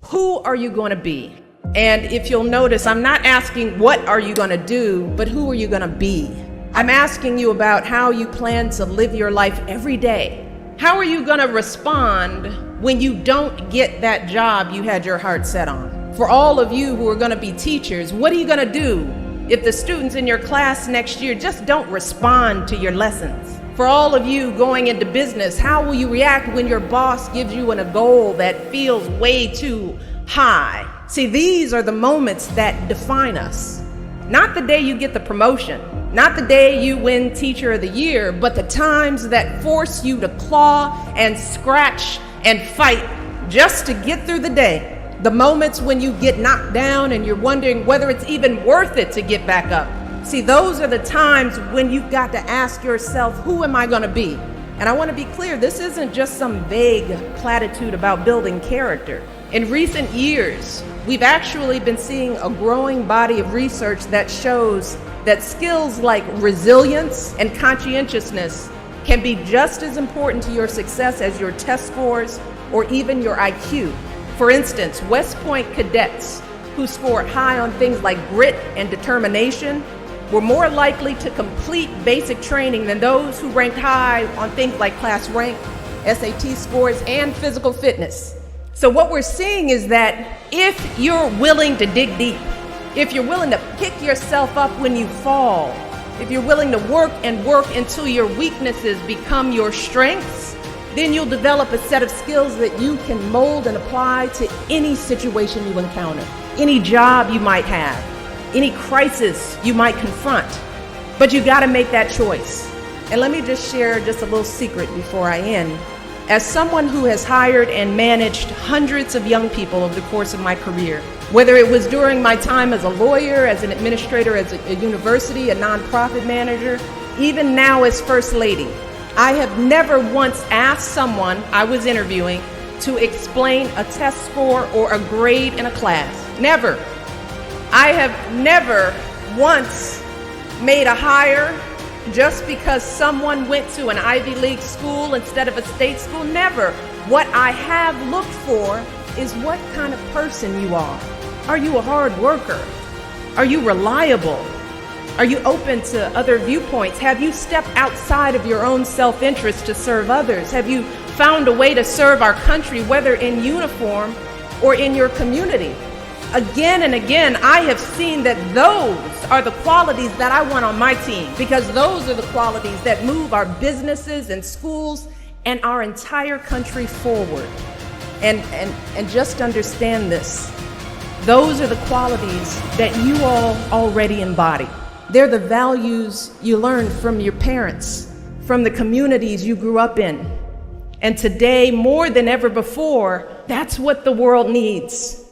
Who are you going to be? And if you'll notice, I'm not asking what are you going to do, but who are you going to be? I'm asking you about how you plan to live your life every day. How are you going to respond when you don't get that job you had your heart set on? For all of you who are going to be teachers, what are you going to do if the students in your class next year just don't respond to your lessons? For all of you going into business, how will you react when your boss gives you a goal that feels way too high? See, these are the moments that define us. Not the day you get the promotion, not the day you win Teacher of the Year, but the times that force you to claw and scratch and fight just to get through the day. The moments when you get knocked down and you're wondering whether it's even worth it to get back up. See, those are the times when you've got to ask yourself, who am I going to be? And I want to be clear, this isn't just some vague platitude about building character. In recent years, we've actually been seeing a growing body of research that shows that skills like resilience and conscientiousness can be just as important to your success as your test scores or even your IQ. For instance, West Point cadets who scored high on things like grit and determination were more likely to complete basic training than those who ranked high on things like class rank, SAT scores, and physical fitness. So what we're seeing is that if you're willing to dig deep, if you're willing to pick yourself up when you fall, if you're willing to work and work until your weaknesses become your strengths, then you'll develop a set of skills that you can mold and apply to any situation you encounter, any job you might have, any crisis you might confront. But you got to make that choice. And let me just share just a little secret before I end. As someone who has hired and managed hundreds of young people over the course of my career, whether it was during my time as a lawyer, as an administrator, as a university, a nonprofit manager, even now as First Lady, I have never once asked someone I was interviewing to explain a test score or a grade in a class. Never. I have never once made a hire just because someone went to an Ivy League school instead of a state school. Never. What I have looked for is what kind of person you are. Are you a hard worker? Are you reliable? Are you open to other viewpoints? Have you stepped outside of your own self-interest to serve others? Have you found a way to serve our country, whether in uniform or in your community? Again and again, I have seen that those are the qualities that I want on my team, because those are the qualities that move our businesses and schools and our entire country forward. And just understand this. Those are the qualities that you all already embody. They're the values you learned from your parents, from the communities you grew up in. And today, more than ever before, that's what the world needs.